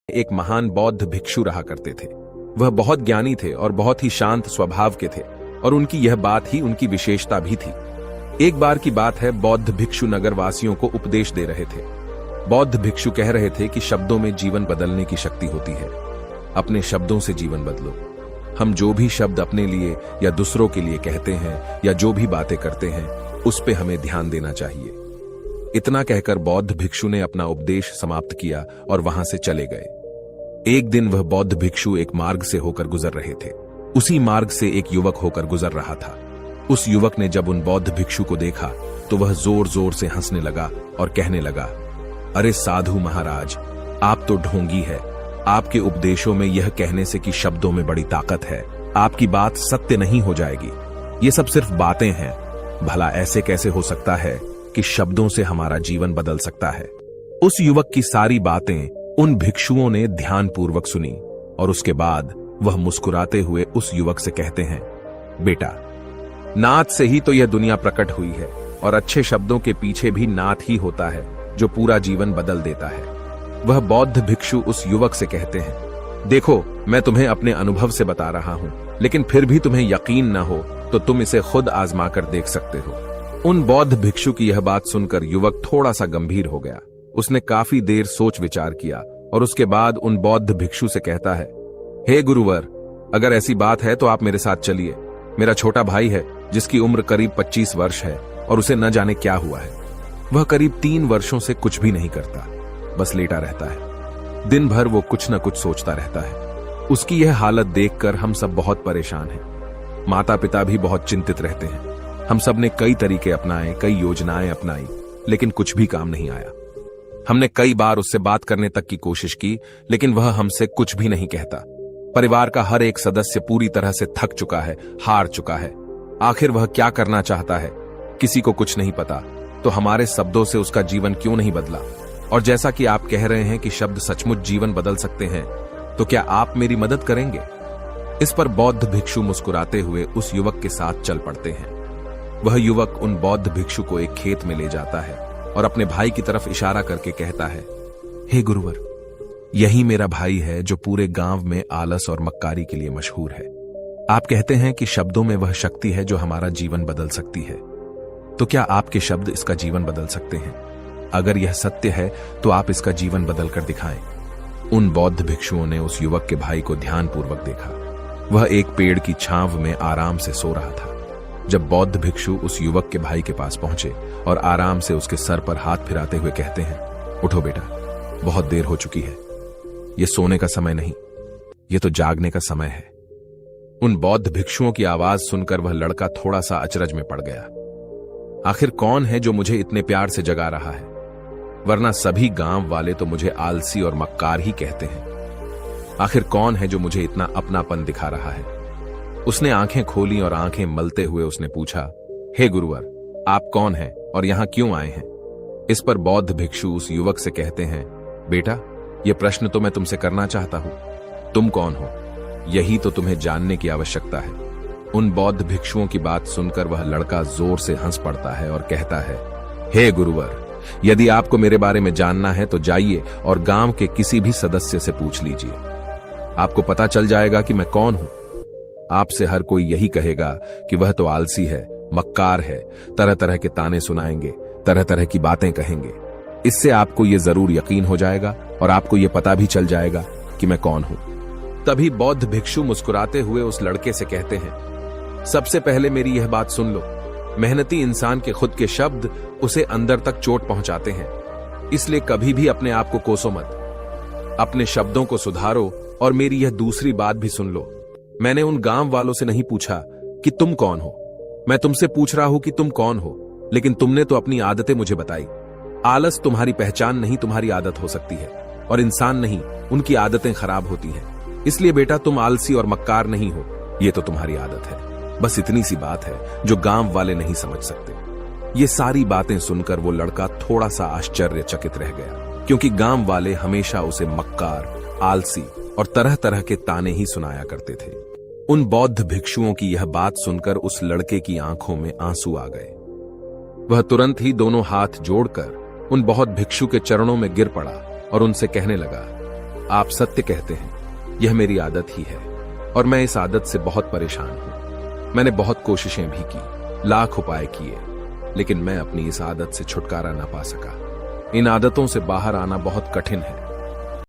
एक महान बौद्ध भिक्षु रहा करते थे। वह बहुत ज्ञानी थे और बहुत ही शांत स्वभाव के थे और उनकी यह बात ही उनकी विशेषता भी थी। एक बार की बात है, बौद्ध भिक्षु नगर वासियों को उपदेश दे रहे थे। बौद्ध भिक्षु कह रहे थे कि शब्दों में जीवन बदलने की शक्ति होती है। अपने शब्दों से जीवन बदलो। हम जो भी शब्द अपने लिए या दूसरों के लिए कहते हैं या जो भी बातें करते हैं उस पे हमें ध्यान देना चाहिए। इतना कहकर बौद्ध भिक्षु ने अपना उपदेश समाप्त किया और वहां से चले गए। एक दिन वह बौद्ध भिक्षु एक मार्ग से होकर गुजर रहे थे। उसी मार्ग से एक युवक होकर गुजर रहा था। उस युवक ने जब उन बौद्ध भिक्षु को देखा तो वह जोर जोर से हंसने लगा और कहने लगा, अरे साधु महाराज, आप तो ढोंगी है। आपके उपदेशों में यह कहने से कि शब्दों में बड़ी ताकत है, आपकी बात सत्य नहीं हो जाएगी। ये सब सिर्फ बातें हैं। भला ऐसे कैसे हो सकता है कि शब्दों से हमारा जीवन बदल सकता है। उस युवक की सारी बातें उन भिक्षुओं ने ध्यानपूर्वक सुनी और उसके बाद वह मुस्कुराते हुए उस युवक से कहते हैं, बेटा, नाद से ही तो यह दुनिया प्रकट हुई है और अच्छे शब्दों के पीछे भी नाद ही होता है जो पूरा जीवन बदल देता है। वह बौद्ध भिक्षु उस युवक से कहते हैं, देखो, मैं तुम्हें अपने अनुभव से बता रहा हूं, लेकिन फिर भी तुम्हें यकीन न हो तो तुम इसे खुद आजमा कर देख सकते हो। उन बौद्ध भिक्षु की यह बात सुनकर युवक थोड़ा सा गंभीर हो गया। उसने काफी देर सोच विचार किया और उसके बाद उन बौद्ध भिक्षु से कहता है, हे गुरुवर, अगर ऐसी बात है तो आप मेरे साथ चलिए। मेरा छोटा भाई है जिसकी उम्र करीब 25 वर्ष है और उसे न जाने क्या हुआ है। वह करीब 3 वर्षों से कुछ भी नहीं करता, बस लेटा रहता है। दिन भर वो कुछ न कुछ सोचता रहता है। उसकी यह हालत देखकर हम सब बहुत परेशान हैं। माता पिता भी बहुत चिंतित रहते हैं। हम सब ने कई तरीके अपनाए, कई योजनाएं अपनाई, लेकिन कुछ भी काम नहीं आया। हमने कई बार उससे बात करने तक की कोशिश की, लेकिन वह हमसे कुछ भी नहीं कहता। परिवार का हर एक सदस्य पूरी तरह से थक चुका है, हार चुका है। आखिर वह क्या करना चाहता है, किसी को कुछ नहीं पता। तो हमारे शब्दों से उसका जीवन क्यों नहीं बदला? और जैसा कि आप कह रहे हैं कि शब्द सचमुच जीवन बदल सकते हैं, तो क्या आप मेरी मदद करेंगे? इस पर बौद्ध भिक्षु मुस्कुराते हुए उस युवक के साथ चल पड़ते हैं। वह युवक उन बौद्ध भिक्षु को एक खेत में ले जाता है और अपने भाई की तरफ इशारा करके कहता है, हे गुरुवर, यही मेरा भाई है जो पूरे गांव में आलस और मक्कारी के लिए मशहूर है। आप कहते हैं कि शब्दों में वह शक्ति है जो हमारा जीवन बदल सकती है। तो क्या आपके शब्द इसका जीवन बदल सकते हैं? अगर यह सत्य है तो आप इसका जीवन बदल कर दिखाएं। उन बौद्ध भिक्षुओं ने उस युवक के भाई को ध्यानपूर्वक देखा। वह एक पेड़ की छांव में आराम से सो रहा था। जब बौद्ध भिक्षु उस युवक के भाई के पास पहुंचे और आराम से उसके सर पर हाथ फिराते हुए कहते हैं, उठो बेटा, बहुत देर हो चुकी है। यह सोने का समय नहीं, यह तो जागने का समय है। उन बौद्ध भिक्षुओं की आवाज सुनकर वह लड़का थोड़ा सा अचरज में पड़ गया। आखिर कौन है जो मुझे इतने प्यार से जगा रहा है? वरना सभी गांव वाले तो मुझे आलसी और मक्कार ही कहते हैं। आखिर कौन है जो मुझे इतना अपनापन दिखा रहा है? उसने आंखें खोली और आंखें मलते हुए उसने पूछा, हे गुरुवर, आप कौन हैं और यहां क्यों आए हैं? इस पर बौद्ध भिक्षु उस युवक से कहते हैं, बेटा, यह प्रश्न तो मैं तुमसे करना चाहता हूं। तुम कौन हो? यही तो तुम्हें जानने की आवश्यकता है। उन बौद्ध भिक्षुओं की बात सुनकर वह लड़का जोर से हंस पड़ता है और कहता है, हे गुरुवर, यदि आपको मेरे बारे में जानना है तो जाइए और गांव के किसी भी सदस्य से पूछ लीजिए। आपको पता चल जाएगा कि मैं कौन हूं। आपसे हर कोई यही कहेगा कि वह तो आलसी है, मक्कार है, तरह तरह के ताने सुनाएंगे, तरह तरह की बातें कहेंगे। इससे आपको यह जरूर यकीन हो जाएगा और आपको यह पता भी चल जाएगा कि मैं कौन हूं। तभी बौद्ध भिक्षु मुस्कुराते हुए उस लड़के से कहते हैं, सबसे पहले मेरी यह बात सुन लो। मेहनती इंसान के खुद के शब्द उसे अंदर तक चोट पहुंचाते हैं, इसलिए कभी भी अपने आप को कोसो मत। अपने शब्दों को सुधारो। और मेरी यह दूसरी बात भी सुन लो। मैंने उन गांव वालों से नहीं पूछा कि तुम कौन हो, मैं तुमसे पूछ रहा हूं कि तुम कौन हो। लेकिन तुमने तो अपनी आदतें मुझे बताई। आलस तुम्हारी पहचान नहीं, तुम्हारी आदत हो सकती है, और इंसान नहीं, उनकी आदतें खराब होती हैं। इसलिए बेटा, तुम आलसी और मक्कार नहीं हो, यह तो तुम्हारी आदत है। बस इतनी सी बात है जो गांव वाले नहीं समझ सकते। ये सारी बातें सुनकर वो लड़का थोड़ा सा आश्चर्यचकित रह गया, क्योंकि गांव वाले हमेशा उसे मक्कार, आलसी और तरह तरह के ताने ही सुनाया करते थे। उन बौद्ध भिक्षुओं की यह बात सुनकर उस लड़के की आंखों में आंसू आ गए। वह तुरंत ही दोनों हाथ जोड़कर उन बौद्ध भिक्षु के चरणों में गिर पड़ा और उनसे कहने लगा, आप सत्य कहते हैं, यह मेरी आदत ही है और मैं इस आदत से बहुत परेशान हूं। मैंने बहुत कोशिशें भी की, लाख उपाय किए, लेकिन मैं अपनी इस आदत से छुटकारा ना पा सका। इन आदतों से बाहर आना बहुत कठिन है।